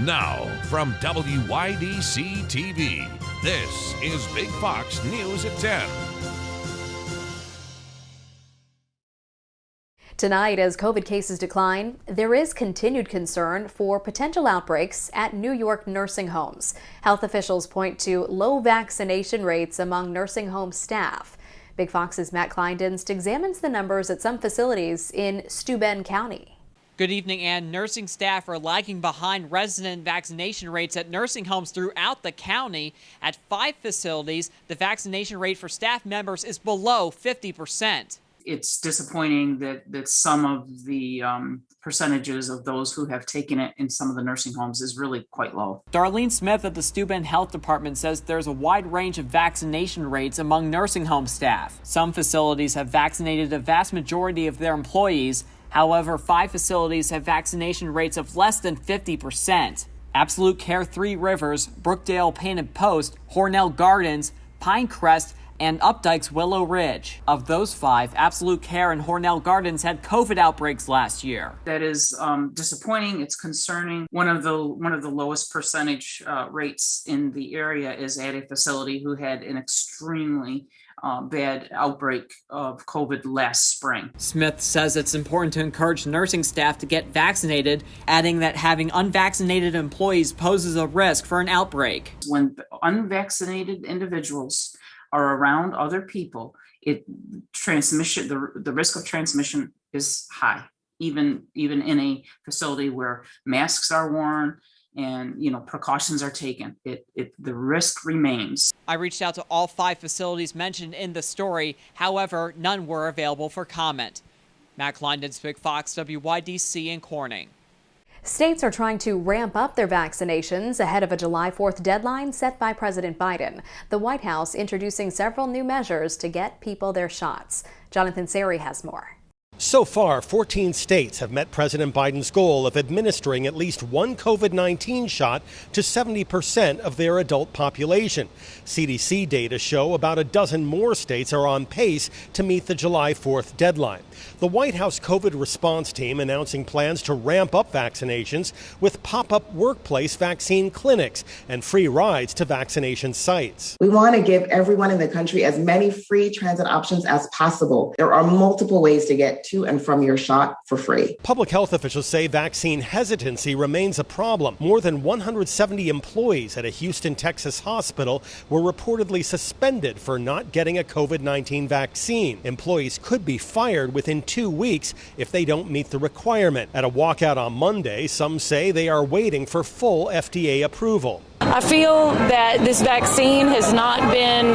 Now, from WYDC TV, this is Big Fox News at 10. Tonight, as COVID cases decline, there is continued concern for potential outbreaks at New York nursing homes. Health officials point to low vaccination rates among nursing home staff. Big Fox's Matt Kleindienst examines the numbers at some facilities in Steuben County. Good evening, Ann. Nursing staff are lagging behind resident vaccination rates at nursing homes throughout the county. At 5 facilities, the vaccination rate for staff members is below 50%. It's disappointing that some of the percentages of those who have taken it in some of the nursing homes is really quite low. Darlene Smith at the Steuben Health Department says there's a wide range of vaccination rates among nursing home staff. Some facilities have vaccinated a vast majority of their employees. However, 5 facilities have vaccination rates of less than 50%. Absolute Care 3 Rivers, Brookdale Painted Post, Hornell Gardens, Pinecrest, and Updike's Willow Ridge. Of those 5, Absolute Care and Hornell Gardens had COVID outbreaks last year. That is disappointing. It's concerning. One of the lowest percentage rates in the area is at a facility who had an extremely bad outbreak of COVID last spring. Smith says it's important to encourage nursing staff to get vaccinated, adding that having unvaccinated employees poses a risk for an outbreak. When unvaccinated individuals are around other people, the risk of transmission is high, even in a facility where masks are worn and precautions are taken. The risk remains. I reached out to all 5 facilities mentioned in the story. However, none were available for comment. Matt Kleindienst, Big Fox, WYDC in Corning. States are trying to ramp up their vaccinations ahead of a July 4th deadline set by President Biden. The White House introducing several new measures to get people their shots. Jonathan Sari has more. So far, 14 states have met President Biden's goal of administering at least one COVID-19 shot to 70% of their adult population. CDC data show about a dozen more states are on pace to meet the July 4th deadline. The White House COVID response team announcing plans to ramp up vaccinations with pop-up workplace vaccine clinics and free rides to vaccination sites. We want to give everyone in the country as many free transit options as possible. There are multiple ways to get to and from your shot for free. Public health officials say vaccine hesitancy remains a problem. More than 170 employees at a Houston, Texas hospital were reportedly suspended for not getting a COVID-19 vaccine. Employees could be fired within 2 weeks if they don't meet the requirement. At a walkout on Monday, some say they are waiting for full FDA approval. I feel that this vaccine has not been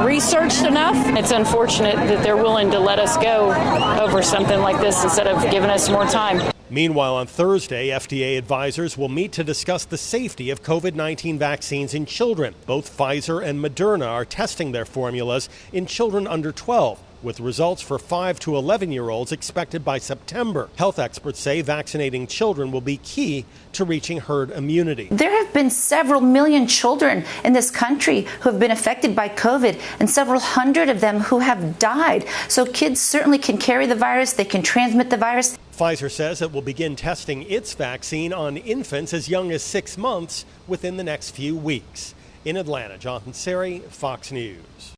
researched enough. It's unfortunate that they're willing to let us go over something like this instead of giving us more time. Meanwhile, on Thursday, FDA advisors will meet to discuss the safety of COVID-19 vaccines in children. Both Pfizer and Moderna are testing their formulas in children under 12. With results for 5 to 11-year-olds expected by September. Health experts say vaccinating children will be key to reaching herd immunity. There have been several million children in this country who have been affected by COVID and several hundred of them who have died. So kids certainly can carry the virus. They can transmit the virus. Pfizer says it will begin testing its vaccine on infants as young as 6 months within the next few weeks. In Atlanta, Jonathan Sari, Fox News.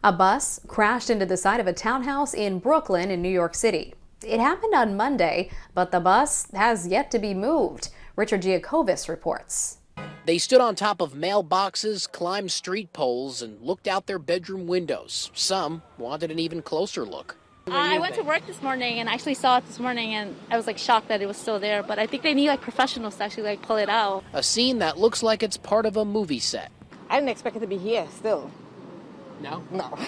A bus crashed into the side of a townhouse in Brooklyn in New York City. It happened on Monday, but the bus has yet to be moved. Richard Giacovis reports. They stood on top of mailboxes, climbed street poles, and looked out their bedroom windows. Some wanted an even closer look. I went to work this morning and actually saw it this morning, and I was shocked that it was still there, but I think they need professionals to actually pull it out. A scene that looks like it's part of a movie set. I didn't expect it to be here still. No? No.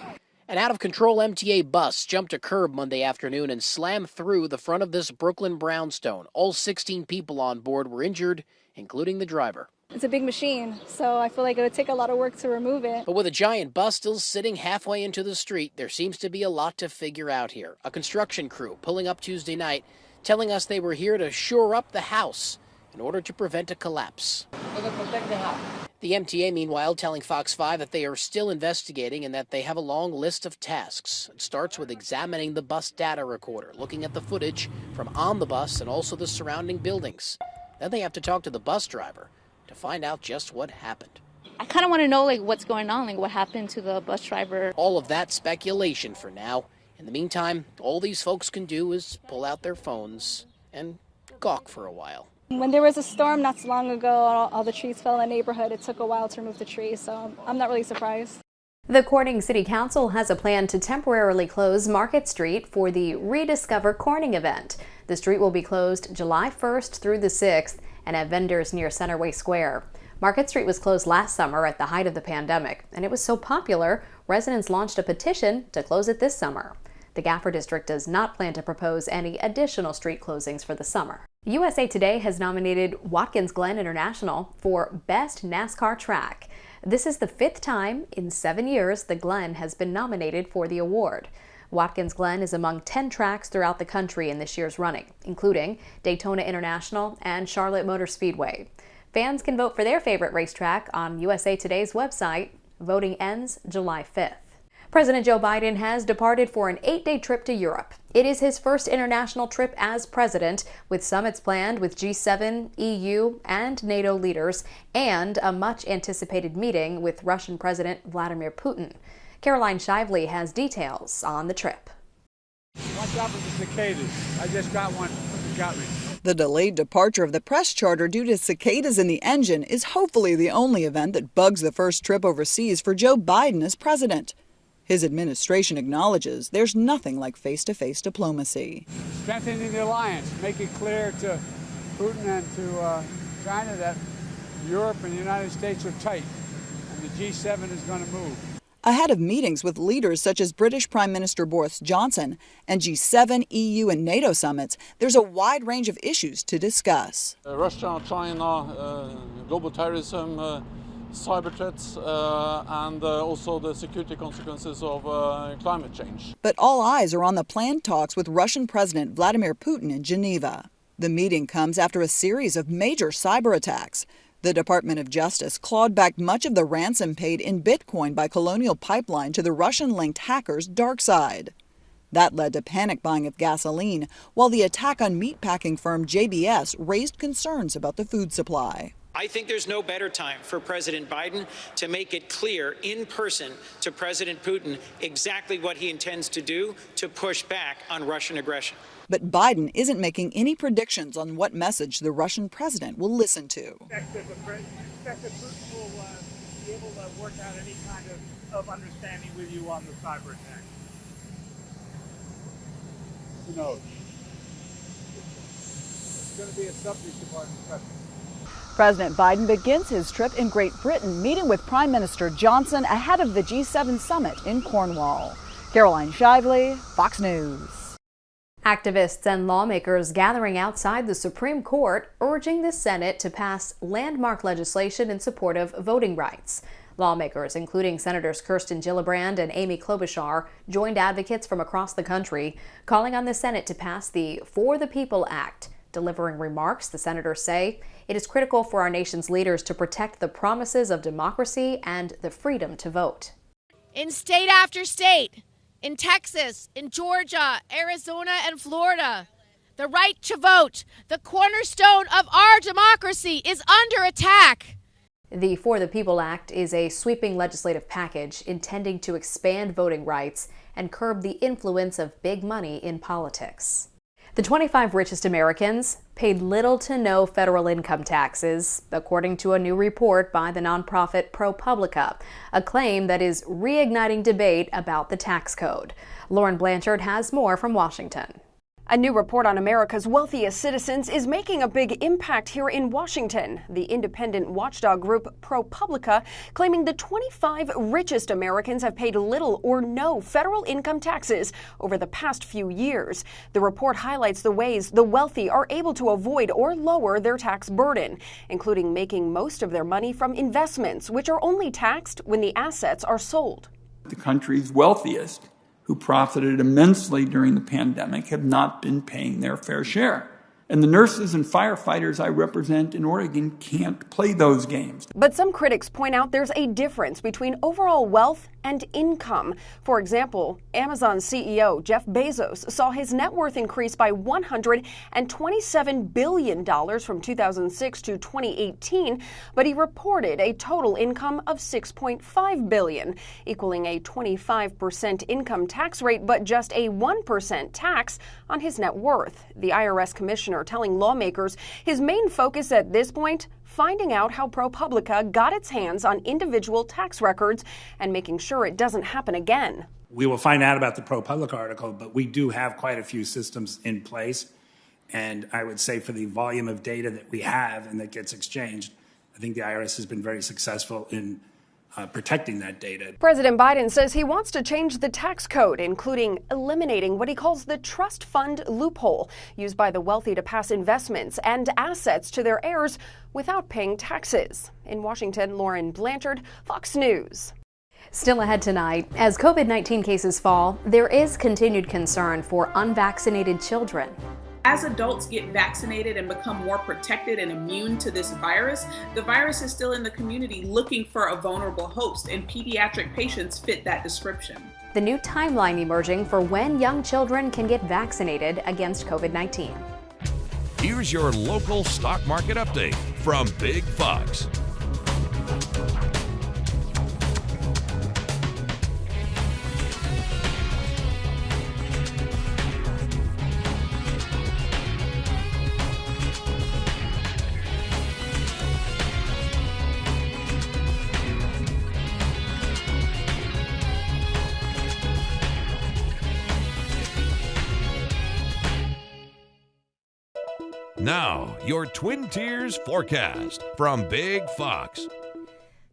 An out-of-control MTA bus jumped a curb Monday afternoon and slammed through the front of this Brooklyn brownstone. All 16 people on board were injured, including the driver. It's a big machine, so I feel like it would take a lot of work to remove it. But with a giant bus still sitting halfway into the street, there seems to be a lot to figure out here. A construction crew pulling up Tuesday night, telling us they were here to shore up the house in order to prevent a collapse. Protect the house. The MTA, meanwhile, telling Fox 5 that they are still investigating and that they have a long list of tasks. It starts with examining the bus data recorder, looking at the footage from on the bus and also the surrounding buildings. Then they have to talk to the bus driver to find out just what happened. I kind of want to know what's going on, what happened to the bus driver. All of that speculation for now. In the meantime, all these folks can do is pull out their phones and gawk for a while. When there was a storm not so long ago, all the trees fell in the neighborhood. It took a while to remove the trees, so I'm not really surprised. The Corning City Council has a plan to temporarily close Market Street for the Rediscover Corning event. The street will be closed July 1st through the 6th and have vendors near Centerway Square. Market Street was closed last summer at the height of the pandemic, and it was so popular, residents launched a petition to close it this summer. The Gaffer District does not plan to propose any additional street closings for the summer. USA Today has nominated Watkins Glen International for Best NASCAR Track. This is the 5th time in 7 years the Glen has been nominated for the award. Watkins Glen is among 10 tracks throughout the country in this year's running, including Daytona International and Charlotte Motor Speedway. Fans can vote for their favorite racetrack on USA Today's website. Voting ends July 5th. President Joe Biden has departed for an 8-day trip to Europe. It is his first international trip as president, with summits planned with G7, EU, and NATO leaders, and a much-anticipated meeting with Russian President Vladimir Putin. Caroline Shively has details on the trip. Watch out for the cicadas. I just got one. It got me. The delayed departure of the press charter due to cicadas in the engine is hopefully the only event that bugs the first trip overseas for Joe Biden as president. His administration acknowledges there's nothing like face-to-face diplomacy. Strengthening the alliance, make it clear to Putin and to China that Europe and the United States are tight, and the G7 is going to move. Ahead of meetings with leaders such as British Prime Minister Boris Johnson and G7, EU, and NATO summits, there's a wide range of issues to discuss. Russia, China, global terrorism, cyber threats, and also the security consequences of climate change. But all eyes are on the planned talks with Russian President Vladimir Putin in Geneva. The meeting comes after a series of major cyber attacks. The Department of Justice clawed back much of the ransom paid in Bitcoin by Colonial Pipeline to the Russian-linked hackers' dark side. That led to panic buying of gasoline, while the attack on meatpacking firm JBS raised concerns about the food supply. I think there's no better time for President Biden to make it clear in person to President Putin exactly what he intends to do to push back on Russian aggression. But Biden isn't making any predictions on what message the Russian president will listen to. Expect that Putin will be able to work out any kind of understanding with you on the cyber attack. Who knows? It's going to be a subject of our discussion. President Biden begins his trip in Great Britain, meeting with Prime Minister Johnson ahead of the G7 summit in Cornwall. Caroline Shively, Fox News. Activists and lawmakers gathering outside the Supreme Court urging the Senate to pass landmark legislation in support of voting rights. Lawmakers, including Senators Kirsten Gillibrand and Amy Klobuchar, joined advocates from across the country, calling on the Senate to pass the For the People Act. Delivering remarks, the senators say it is critical for our nation's leaders to protect the promises of democracy and the freedom to vote. In state after state, in Texas, in Georgia, Arizona, and Florida, the right to vote, the cornerstone of our democracy, is under attack. The For the People Act is a sweeping legislative package intending to expand voting rights and curb the influence of big money in politics. The 25 richest Americans paid little to no federal income taxes, according to a new report by the nonprofit ProPublica, a claim that is reigniting debate about the tax code. Lauren Blanchard has more from Washington. A new report on America's wealthiest citizens is making a big impact here in Washington. The independent watchdog group ProPublica claiming the 25 richest Americans have paid little or no federal income taxes over the past few years. The report highlights the ways the wealthy are able to avoid or lower their tax burden, including making most of their money from investments, which are only taxed when the assets are sold. The country's wealthiest, who profited immensely during the pandemic, have not been paying their fair share. And the nurses and firefighters I represent in Oregon can't play those games. But some critics point out there's a difference between overall wealth and income. For example, Amazon CEO Jeff Bezos saw his net worth increase by $127 billion from 2006 to 2018, but he reported a total income of $6.5 billion, equaling a 25% income tax rate, but just a 1% tax on his net worth. The IRS commissioner telling lawmakers his main focus at this point, finding out how ProPublica got its hands on individual tax records and making sure it doesn't happen again. We will find out about the ProPublica article, but we do have quite a few systems in place. And I would say for the volume of data that we have and that gets exchanged, I think the IRS has been very successful in protecting that data. President Biden says he wants to change the tax code, including eliminating what he calls the trust fund loophole used by the wealthy to pass investments and assets to their heirs without paying taxes. In Washington, Lauren Blanchard, Fox News. Still ahead tonight, as COVID-19 cases fall, there is continued concern for unvaccinated children. As adults get vaccinated and become more protected and immune to this virus, the virus is still in the community looking for a vulnerable host, and pediatric patients fit that description. The new timeline emerging for when young children can get vaccinated against COVID-19. Here's your local stock market update from Big Fox. Now, your Twin Tiers forecast from Big Fox.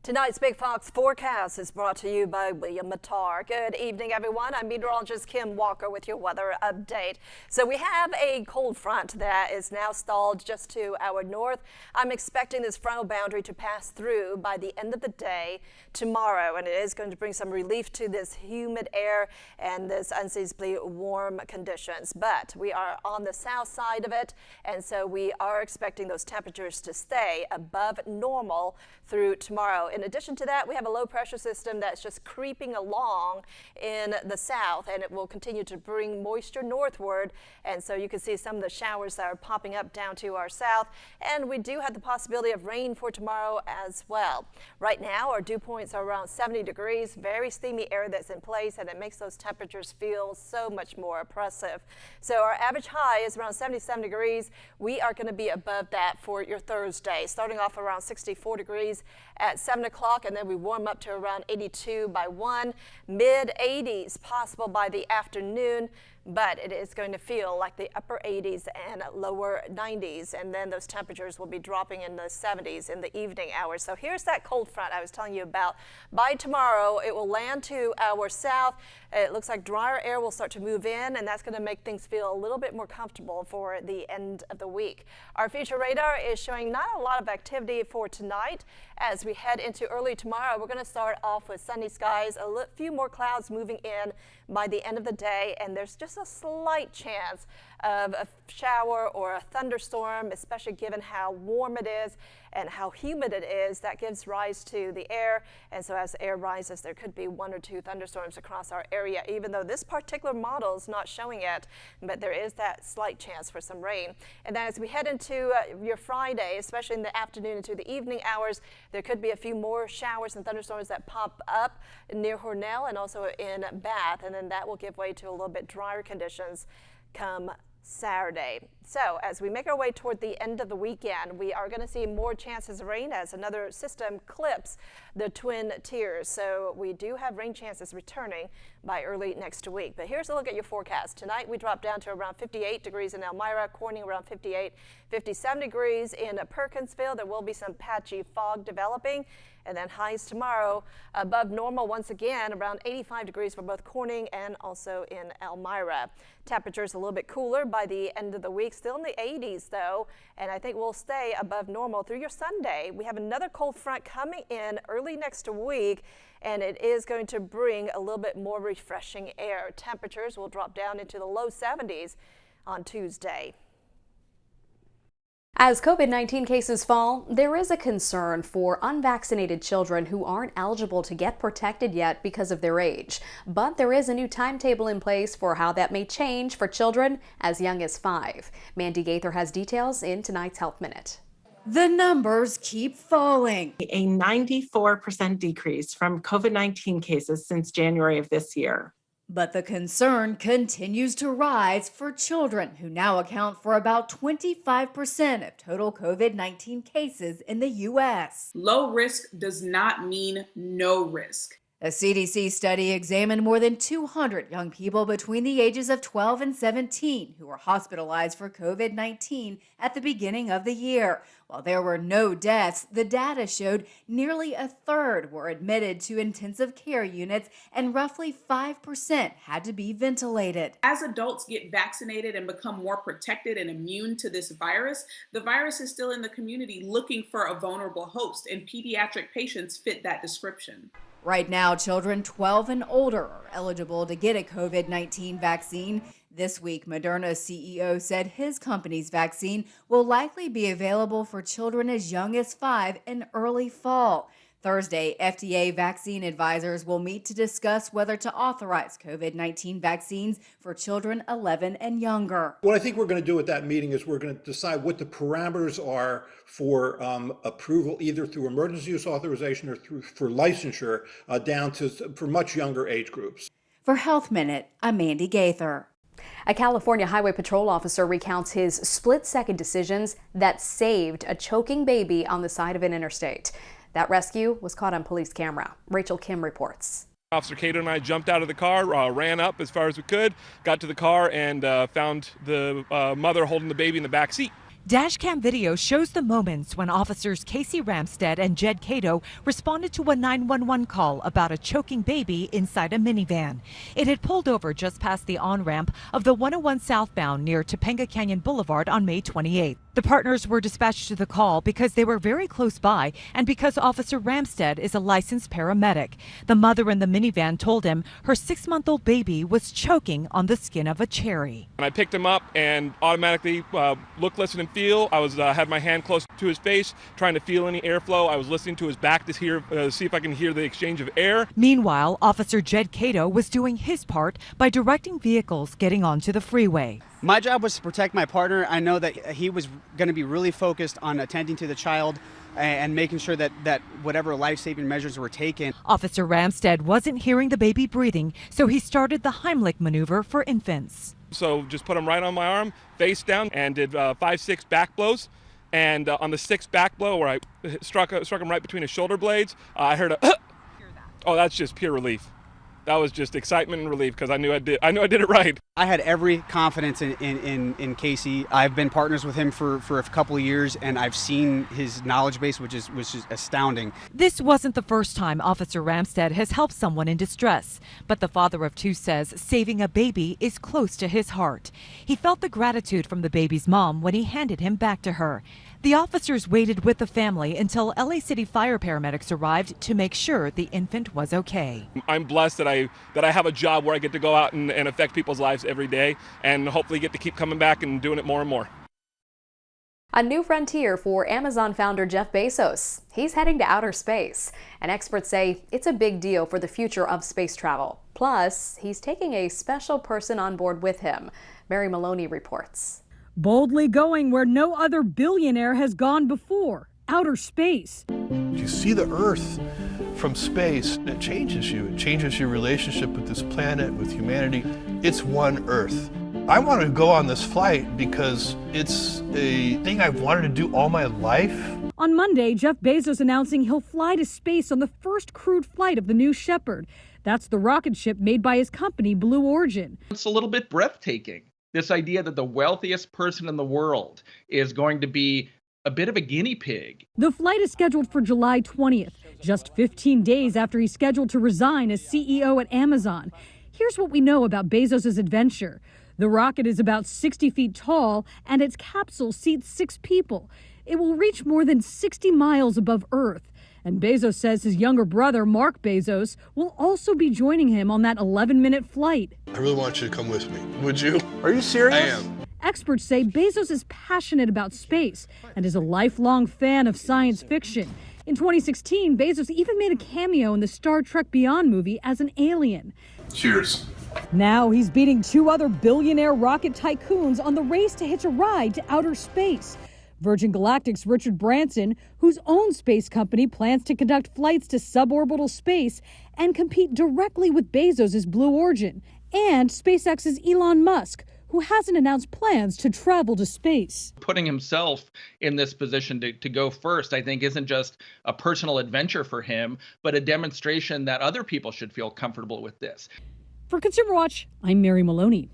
Tonight's Big Fox forecast is brought to you by William Mattar. Good evening, everyone. I'm meteorologist Kim Walker with your weather update. So we have a cold front that is now stalled just to our north. I'm expecting this frontal boundary to pass through by the end of the day tomorrow, and it is going to bring some relief to this humid air and this unseasonably warm conditions. But we are on the south side of it, and so we are expecting those temperatures to stay above normal through tomorrow. In addition to that, we have a low pressure system that's just creeping along in the south, and it will continue to bring moisture northward. And so you can see some of the showers that are popping up down to our south. And we do have the possibility of rain for tomorrow as well. Right now, our dew points are around 70 degrees, very steamy air that's in place, and it makes those temperatures feel so much more oppressive. So our average high is around 77 degrees. We are going to be above that for your Thursday, starting off around 64 degrees at 7 o'clock, and then we warm up to around 82 by 1, mid 80s possible by the afternoon, but it is going to feel like the upper 80s and lower 90s, and then those temperatures will be dropping in the 70s in the evening hours. So here's that cold front I was telling you about. By tomorrow, it will land to our south. It looks like drier air will start to move in, and that's going to make things feel a little bit more comfortable for the end of the week. Our future radar is showing not a lot of activity for tonight. As we head into early tomorrow, we're going to start off with sunny skies, a few more clouds moving in by the end of the day, and there's just a slight chance of a shower or a thunderstorm, especially given how warm it is and how humid it is. That gives rise to the air, and so as the air rises, there could be 1 or 2 thunderstorms across our area, even though this particular model is not showing it, but there is that slight chance for some rain. And then as we head into your Friday, especially in the afternoon into the evening hours, there could be a few more showers and thunderstorms that pop up near Hornell and also in Bath, and then that will give way to a little bit drier conditions come Saturday. So as we make our way toward the end of the weekend, we are going to see more chances of rain as another system clips the Twin Tiers. So we do have rain chances returning by early next week. But here's a look at your forecast. Tonight we drop down to around 58 degrees in Elmira, Corning around 58, 57 degrees in Perkinsville. There will be some patchy fog developing. And then highs tomorrow above normal once again, around 85 degrees for both Corning and also in Elmira. Temperatures a little bit cooler by the end of the week, still in the 80s though, and I think we'll stay above normal through your Sunday. We have another cold front coming in early next week, and it is going to bring a little bit more refreshing air. Temperatures will drop down into the low 70s on Tuesday. As COVID-19 cases fall, there is a concern for unvaccinated children who aren't eligible to get protected yet because of their age. But there is a new timetable in place for how that may change for children as young as 5. Mandy Gaither has details in tonight's Health Minute. The numbers keep falling. A 94% decrease from COVID-19 cases since January of this year. But the concern continues to rise for children, who now account for about 25% of total COVID-19 cases in the U.S. Low risk does not mean no risk. A CDC study examined more than 200 young people between the ages of 12 and 17 who were hospitalized for COVID-19 at the beginning of the year. While there were no deaths, the data showed nearly a third were admitted to intensive care units and roughly 5% had to be ventilated. As adults get vaccinated and become more protected and immune to this virus, the virus is still in the community looking for a vulnerable host, and pediatric patients fit that description. Right now, children 12 and older are eligible to get a COVID-19 vaccine. This week, Moderna's CEO said his company's vaccine will likely be available for children as young as 5 in early fall. Thursday, FDA vaccine advisors will meet to discuss whether to authorize COVID-19 vaccines for children 11 and younger. What I think we're going to do at that meeting is we're going to decide what the parameters are for approval, either through emergency use authorization or for licensure, down to for much younger age groups. For Health Minute, I'm Mandy Gaither. A California Highway Patrol officer recounts his split-second decisions that saved a choking baby on the side of an interstate. That rescue was caught on police camera. Rachel Kim reports. Officer Cato and I jumped out of the car, ran up as far as we could, got to the car, and found the mother holding the baby in the back seat. Dashcam video shows the moments when officers Casey Ramstead and Jed Cato responded to a 911 call about a choking baby inside a minivan. It had pulled over just past the on-ramp of the 101 southbound near Topanga Canyon Boulevard on May 28th. The partners were dispatched to the call because they were very close by and because Officer Ramstead is a licensed paramedic. The mother in the minivan told him her 6-month-old baby was choking on the skin of a cherry. And I picked him up and automatically look, listen, and feel. I was had my hand close to his face, trying to feel any airflow. I was listening to his back to hear, see if I can hear the exchange of air. Meanwhile, Officer Jed Cato was doing his part by directing vehicles getting onto the freeway. My job was to protect my partner. I know that he was going to be really focused on attending to the child and making sure that whatever life-saving measures were taken. Officer Ramstead wasn't hearing the baby breathing, so he started the Heimlich maneuver for infants. So just put him right on my arm, face down, and did 5-6 back blows. And on the 6th back blow, where I struck him right between his shoulder blades, I heard a oh, that's just pure relief. That was just excitement and relief because I knew I did it right. I had every confidence in Casey. I've been partners with him for a couple of years, and I've seen his knowledge base, which is astounding. This wasn't the first time Officer Ramstead has helped someone in distress, but the father of 2 says saving a baby is close to his heart. He felt the gratitude from the baby's mom when he handed him back to her. The officers waited with the family until LA City fire paramedics arrived to make sure the infant was okay. I'm blessed that I have a job where I get to go out and affect people's lives every day, and hopefully get to keep coming back and doing it more and more. A new frontier for Amazon founder Jeff Bezos. He's heading to outer space, and experts say it's a big deal for the future of space travel. Plus, he's taking a special person on board with him. Mary Maloney reports. Boldly going where no other billionaire has gone before, outer space. You see the Earth from space, it changes you. It changes your relationship with this planet, with humanity. It's one Earth. I want to go on this flight because it's a thing I've wanted to do all my life. On Monday, Jeff Bezos announcing he'll fly to space on the first crewed flight of the New Shepard. That's the rocket ship made by his company, Blue Origin. It's a little bit breathtaking. This idea that the wealthiest person in the world is going to be a bit of a guinea pig. The flight is scheduled for July 20th, just 15 days after he's scheduled to resign as CEO at Amazon. Here's what we know about Bezos' adventure. The rocket is about 60 feet tall, and its capsule seats 6 people. It will reach more than 60 miles above Earth. And Bezos says his younger brother, Mark Bezos, will also be joining him on that 11-minute flight. I really want you to come with me. Would you? Are you serious? I am. Experts say Bezos is passionate about space and is a lifelong fan of science fiction. In 2016, Bezos even made a cameo in the Star Trek Beyond movie as an alien. Cheers. Now he's beating two other billionaire rocket tycoons on the race to hitch a ride to outer space. Virgin Galactic's Richard Branson, whose own space company plans to conduct flights to suborbital space and compete directly with Bezos' Blue Origin, and SpaceX's Elon Musk, who hasn't announced plans to travel to space. Putting himself in this position to go first, I think, isn't just a personal adventure for him, but a demonstration that other people should feel comfortable with this. For Consumer Watch, I'm Mary Maloney.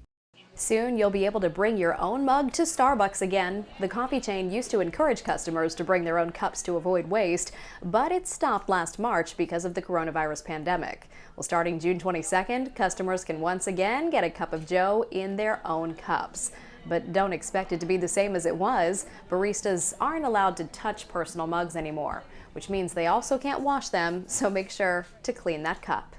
Soon you'll be able to bring your own mug to Starbucks again. The coffee chain used to encourage customers to bring their own cups to avoid waste, but it stopped last March because of the coronavirus pandemic. Well, starting June 22nd, customers can once again get a cup of Joe in their own cups. But don't expect it to be the same as it was. Baristas aren't allowed to touch personal mugs anymore, which means they also can't wash them, so make sure to clean that cup.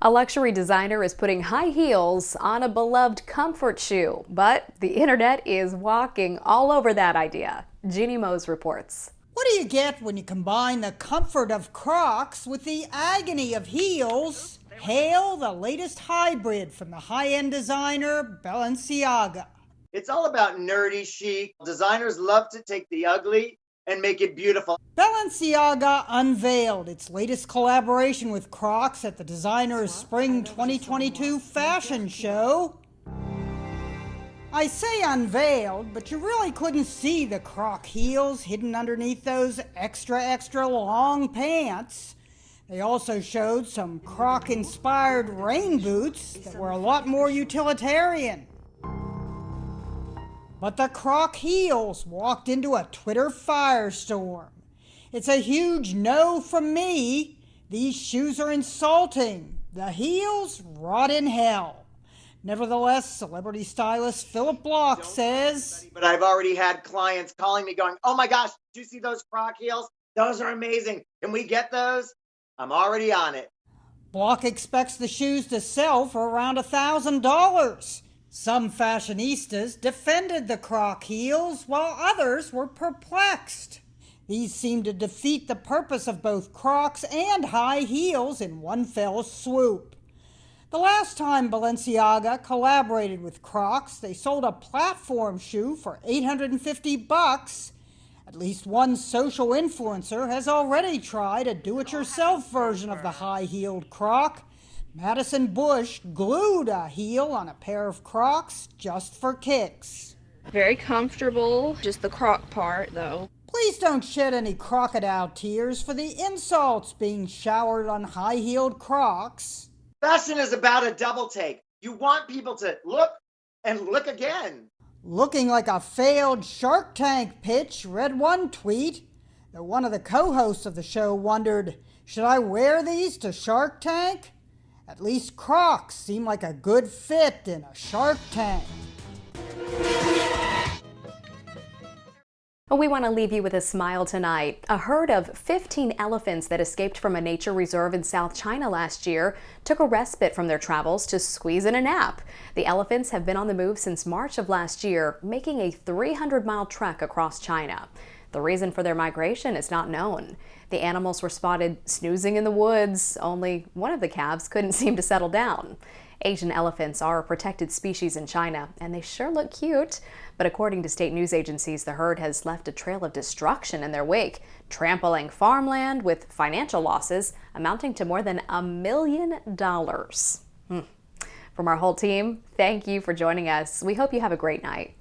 A luxury designer is putting high heels on a beloved comfort shoe, but the internet is walking all over that idea. Jeannie Mose reports. What do you get when you combine the comfort of Crocs with the agony of heels? Hail the latest hybrid from the high-end designer Balenciaga. It's all about nerdy chic. Designers love to take the ugly and make it beautiful. Balenciaga unveiled its latest collaboration with Crocs at the designer's Spring 2022 fashion show. I say unveiled, but you really couldn't see the Croc heels hidden underneath those extra long pants. They also showed some Croc-inspired rain boots that were a lot more utilitarian. But the Croc Heels walked into a Twitter firestorm. It's a huge no from me. These shoes are insulting. The heels rot in hell. Nevertheless, celebrity stylist Philip Block says, But I've already had clients calling me going, oh my gosh, did you see those Croc Heels? Those are amazing. Can we get those? I'm already on it. Block expects the shoes to sell for around $1,000. Some fashionistas defended the Croc Heels, while others were perplexed. These seem to defeat the purpose of both Crocs and high heels in one fell swoop. The last time Balenciaga collaborated with Crocs, they sold a platform shoe for $850. At least one social influencer has already tried a do-it-yourself version of the high-heeled Croc. Madison Bush glued a heel on a pair of Crocs just for kicks. Very comfortable, just the Croc part though. Please don't shed any crocodile tears for the insults being showered on high-heeled Crocs. Fashion is about a double take. You want people to look and look again. Looking like a failed Shark Tank pitch, read one tweet that one of the co-hosts of the show wondered, should I wear these to Shark Tank? At least Crocs seem like a good fit in a Shark Tank. We want to leave you with a smile tonight. A herd of 15 elephants that escaped from a nature reserve in South China last year took a respite from their travels to squeeze in a nap. The elephants have been on the move since March of last year, making a 300-mile trek across China. The reason for their migration is not known. The animals were spotted snoozing in the woods, only one of the calves couldn't seem to settle down. Asian elephants are a protected species in China, and they sure look cute. But according to state news agencies, the herd has left a trail of destruction in their wake, trampling farmland with financial losses amounting to more than $1 million. From our whole team, thank you for joining us. We hope you have a great night.